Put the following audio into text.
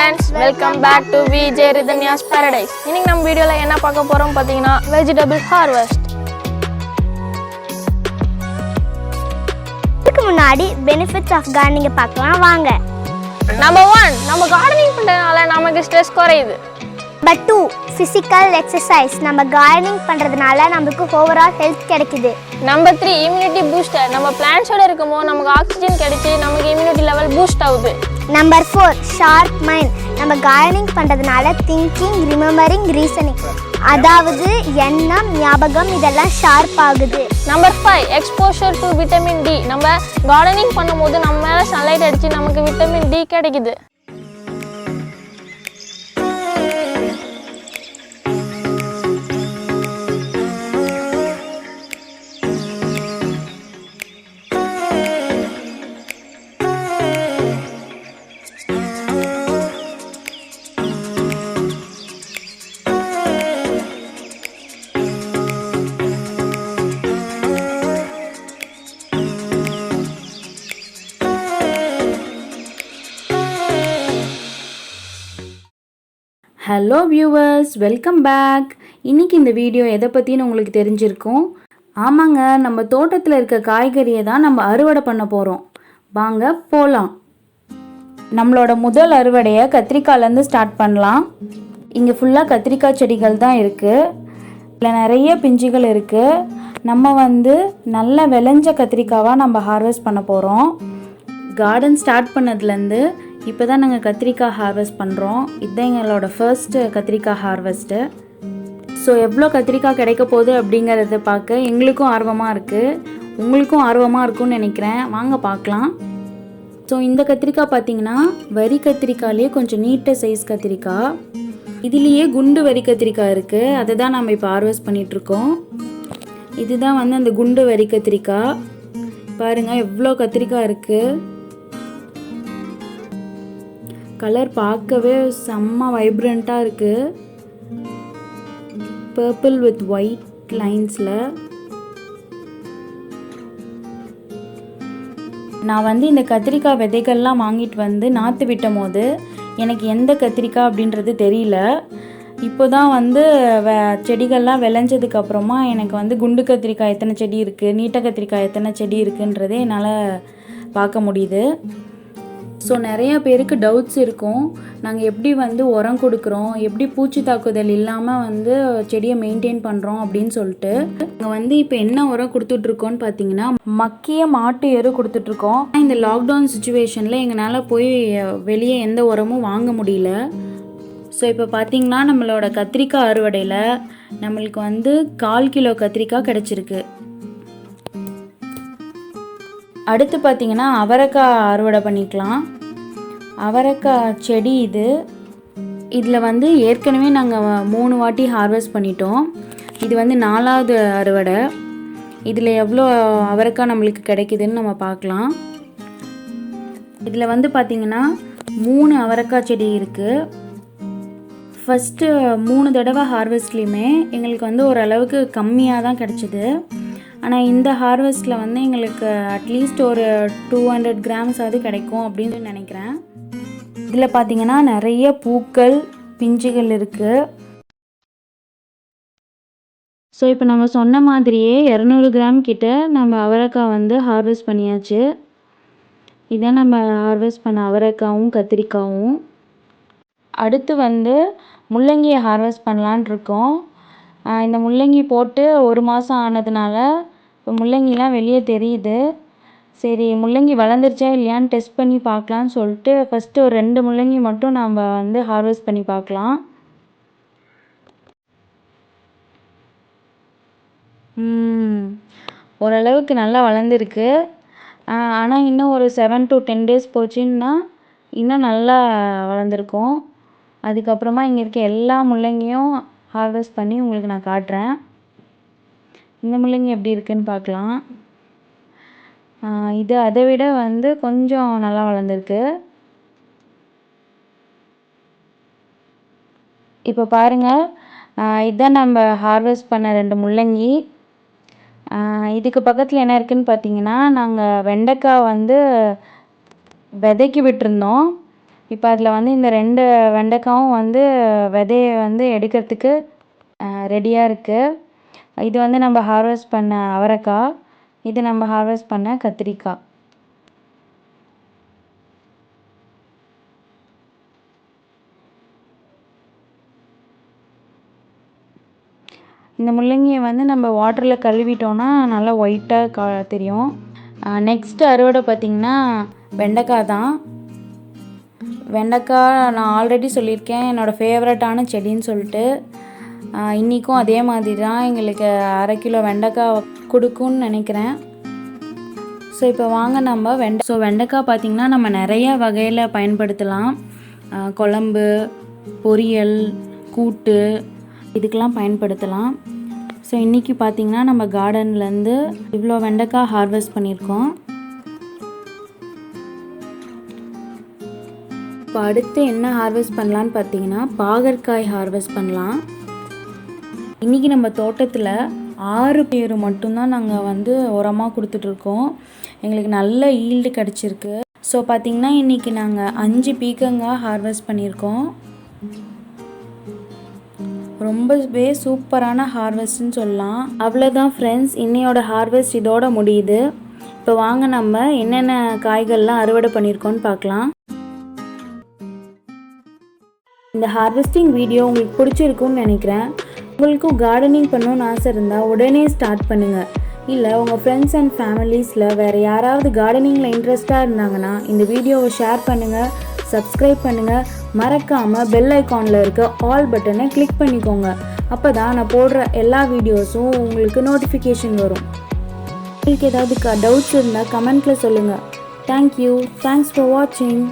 friends, welcome back to VJ Ridhanya's Paradise. இன்னைக்கு நம்ம வீடியோல என்ன பார்க்க போறோம் பாத்தீங்கன்னா vegetable harvest. இதுக்கு முன்னாடி benefits of gardening பார்க்கலாம் வாங்க. Number 1, நம்ம gardening பண்றதுனால நமக்கு ஸ்ட்ரெஸ் குறையுது. Number 2, physical exercise. நம்ம gardening பண்றதுனால நமக்கு overall health கிடைக்குது. Number 3, immunity booster. நம்ம plants ஓட இருக்கும்போது நமக்கு ஆக்ஸிஜன் கிடைச்சு நமக்கு immunity level boost ஆகுது. Number 4, sharp mind. நம்ம gardening பண்றதுனால thinking, remembering, reasoning. அதாவது எண்ணம், ஞாபகம் இதெல்லாம் ஷார்ப் ஆகுது. Number 5, exposure to vitamin D. நம்ம gardening பண்ணும்போது நம்ம மேல sunlight அடிச்சு நமக்கு vitamin D கிடைக்குது. Hello viewers, welcome back. இன்றைக்கி இந்த வீடியோ எதை பற்றின்னு உங்களுக்கு தெரிஞ்சிருக்கும். ஆமாங்க, நம்ம தோட்டத்தில் இருக்க காய்கறியை தான் நம்ம அறுவடை பண்ண போகிறோம். வாங்க போகலாம். நம்மளோட முதல் அறுவடையை கத்திரிக்காயிலேருந்து ஸ்டார்ட் பண்ணலாம். இங்கே ஃபுல்லாக கத்திரிக்காய் செடிகள் தான் இருக்குது. இதில் நிறைய பிஞ்சுகள் இருக்குது. நம்ம நல்ல விளைஞ்ச கத்திரிக்காவாக நம்ம ஹார்வெஸ்ட் பண்ண போகிறோம். கார்டன் ஸ்டார்ட் பண்ணதுலேருந்து இப்போ தான் நாங்கள் கத்திரிக்காய் ஹார்வெஸ்ட் பண்ணுறோம். இதுதான் எங்களோட ஃபர்ஸ்ட்டு கத்திரிக்காய் ஹார்வெஸ்ட்டு. ஸோ எவ்வளோ கத்திரிக்காய் கிடைக்க போகுது அப்படிங்கிறத பார்க்க எங்களுக்கும் ஆர்வமாக இருக்குது, உங்களுக்கும் ஆர்வமாக இருக்கும்னு நினைக்கிறேன். வாங்க பார்க்கலாம். ஸோ இந்த கத்திரிக்காய் பார்த்திங்கன்னா வரி கத்திரிக்காயிலே கொஞ்சம் நீட்ட சைஸ் கத்திரிக்காய். இதுலேயே குண்டு வரி கத்திரிக்காய் இருக்குது, அதை தான் நம்ம இப்போ ஹார்வெஸ்ட் பண்ணிகிட்ருக்கோம். இதுதான் அந்த குண்டு வரி கத்திரிக்காய். பாருங்கள் எவ்வளோ கத்திரிக்காய் இருக்குது. கலர் பார்க்கவே செம்ம வைப்ரண்ட்டாக இருக்குது. பர்பிள் வித் ஒயிட் லைன்ஸில். நான் இந்த கத்திரிக்காய் விதைகள்லாம் வாங்கிட்டு நாற்று விட்டும் போது எனக்கு எந்த கத்திரிக்காய் அப்படின்றது தெரியல. இப்போ தான் செடிகள்லாம் விளைஞ்சதுக்கப்புறமா எனக்கு குண்டு கத்திரிக்காய் எத்தனை செடி இருக்குது, நீட்ட கத்திரிக்காய் எத்தனை செடி இருக்குன்றதே என்னால் பார்க்க முடியுது. ஸோ நிறையா பேருக்கு டவுட்ஸ் இருக்கும், நாங்கள் எப்படி உரம் கொடுக்குறோம், எப்படி பூச்சி தாக்குதல் இல்லாமல் செடியை மெயின்டைன் பண்ணுறோம் அப்படின்னு சொல்லிட்டு. நாங்கள் இப்போ என்ன உரம் கொடுத்துட்ருக்கோன்னு பார்த்தீங்கன்னா மக்கிய மாட்டு எரு கொடுத்துட்ருக்கோம். இந்த லாக்டவுன் சுச்சுவேஷனில் எங்களால் போய் வெளியே எந்த உரமும் வாங்க முடியல. ஸோ இப்போ பார்த்திங்கன்னா நம்மளோட கத்திரிக்காய் அறுவடையில் நம்மளுக்கு 1/4 கிலோ கத்திரிக்காய் கிடச்சிருக்கு. அடுத்து பார்த்திங்கன்னா அவரைக்காய் அறுவடை பண்ணிக்கலாம். அவரைக்காய் செடி இதில் ஏற்கனவே நாங்கள் 3 வாட்டி ஹார்வெஸ்ட் பண்ணிட்டோம். இது 4வது அறுவடை. இதில் எவ்வளோ அவரைக்காய் நம்மளுக்கு கிடைக்குதுன்னு நம்ம பார்க்கலாம். இதில் பார்த்திங்கன்னா 3 அவரைக்காய் செடி இருக்குது. ஃபஸ்ட்டு 3 தடவை ஹார்வெஸ்ட்லேயுமே எங்களுக்கு ஓரளவுக்கு கம்மியாக தான் கிடச்சிது. ஆனால் இந்த ஹார்வெஸ்ட்டில் எங்களுக்கு அட்லீஸ்ட் ஒரு 200 கிராம்ஸ் கிடைக்கும் அப்படின்னு நினைக்கிறேன். இதில் பார்த்திங்கன்னா நிறைய பூக்கள் பிஞ்சுகள் இருக்குது. ஸோ இப்போ நம்ம சொன்ன மாதிரியே 200 கிராம் கிட்ட நம்ம அவரைக்காய் ஹார்வெஸ்ட் பண்ணியாச்சு. இதான் நம்ம ஹார்வெஸ்ட் பண்ண அவரைக்காவும் கத்திரிக்காவும். அடுத்து முள்ளங்கியை ஹார்வெஸ்ட் பண்ணலான் இருக்கோம். இந்த முள்ளங்கி போட்டு 1 மாதம் ஆனதுனால இப்போ முள்ளங்கிலாம் வெளியே தெரியுது. சரி முள்ளங்கி வளர்ந்துருச்சா இல்லையான்னு டெஸ்ட் பண்ணி பார்க்கலான்னு சொல்லிட்டு ஃபஸ்ட்டு ஒரு 2 முள்ளங்கி மட்டும் நம்ம ஹார்வெஸ்ட் பண்ணி பார்க்கலாம். ஓரளவுக்கு நல்லா வளர்ந்துருக்கு. ஆனால் இன்னும் ஒரு 7 to 10 days போச்சுன்னா இன்னும் நல்லா வளர்ந்துருக்கும். அதுக்கப்புறமா இங்கே இருக்க எல்லா முள்ளங்கியும் ஹார்வெஸ்ட் பண்ணி உங்களுக்கு நான் காட்டுறேன். இந்த முள்ளங்கி எப்படி இருக்குன்னு பார்க்கலாம். இது அதை விட கொஞ்சம் நல்லா வளர்ந்துருக்கு. இப்போ பாருங்கள், இதுதான் நம்ம ஹார்வெஸ்ட் பண்ண 2 முள்ளங்கி. இதுக்கு பக்கத்தில் என்ன இருக்குதுன்னு பார்த்தீங்கன்னா, நாங்கள் வெண்டைக்காய் விதைக்கு விட்டுருந்தோம். இப்போ அதில் வந்து இந்த 2 வெண்டைக்காவும் வந்து விதையை வந்து எடுக்கிறதுக்கு ரெடியாக இருக்குது. இது வந்து நம்ம ஹார்வெஸ்ட் பண்ண அவரைக்காய், இது நம்ம ஹார்வெஸ்ட் பண்ண கத்திரிக்காய். இந்த முள்ளங்கியை வந்து நம்ம வாட்டரில் கழுவிட்டோன்னா நல்லா ஒயிட்டாக தெரியும். நெக்ஸ்ட்டு அறுவடை பார்த்திங்கன்னா வெண்டைக்காய் தான். வெண்டைக்காய் நான் ஆல்ரெடி சொல்லியிருக்கேன் என்னோடய ஃபேவரட்டான செடின்னு சொல்லிட்டு. இன்றைக்கும் அதே மாதிரி தான் எங்களுக்கு 1/2 கிலோ வெண்டைக்காய் கொடுக்கும்னு நினைக்கிறேன். ஸோ இப்போ வாங்க நம்ம வெண்டைக்காய் பார்த்திங்கன்னா நம்ம நிறைய வகையில் பயன்படுத்தலாம். குழம்பு, பொரியல், கூட்டு இதுக்கெலாம் பயன்படுத்தலாம். ஸோ இன்றைக்கி பார்த்திங்கன்னா நம்ம கார்டன்லேருந்து இவ்வளோ வெண்டைக்காய் ஹார்வெஸ்ட் பண்ணியிருக்கோம். இப்போ அடுத்து என்ன ஹார்வெஸ்ட் பண்ணலான்னு பார்த்தீங்கன்னா பாகற்காய் ஹார்வெஸ்ட் பண்ணலாம். இன்றைக்கி நம்ம தோட்டத்தில் 6 பேர் மட்டும்தான் நாங்கள் வந்து உரமாக கொடுத்துட்ருக்கோம். எங்களுக்கு நல்ல ஈல்டு கிடச்சிருக்கு. ஸோ பார்த்திங்கன்னா இன்றைக்கி நாங்கள் 5 பீக்கங்காய் ஹார்வெஸ்ட் பண்ணியிருக்கோம். ரொம்பவே சூப்பரான ஹார்வெஸ்ட்னு சொல்லலாம். அவ்வளோதான் ஃப்ரெண்ட்ஸ், இன்னையோட ஹார்வெஸ்ட் இதோட முடியுது. இப்போ வாங்க நம்ம என்னென்ன காய்கள்லாம் அறுவடை பண்ணியிருக்கோன்னு பார்க்கலாம். இந்த ஹார்வெஸ்டிங் வீடியோ உங்களுக்கு பிடிச்சிருக்குன்னு நினைக்கிறேன். உங்களுக்கும் கார்டனிங் பண்ணணும்னு ஆசை இருந்தால் உடனே ஸ்டார்ட் பண்ணுங்கள். இல்லை உங்கள் ஃப்ரெண்ட்ஸ் அண்ட் ஃபேமிலிஸில் வேறு யாராவது கார்டனிங்கில் இன்ட்ரெஸ்ட்டாக இருந்தாங்கன்னா இந்த வீடியோவை ஷேர் பண்ணுங்கள், சப்ஸ்கிரைப் பண்ணுங்கள். மறக்காமல் பெல் ஐக்கானில் இருக்க ஆல் பட்டனை கிளிக் பண்ணிக்கோங்க. அப்போ தான் நான் போடுற எல்லா வீடியோஸும் உங்களுக்கு நோட்டிஃபிகேஷன் வரும். உங்களுக்கு ஏதாவது டவுட்ஸ் இருந்தால் கமெண்ட்டில் சொல்லுங்கள். தேங்க்யூ. தேங்க்ஸ் ஃபார் வாட்சிங்.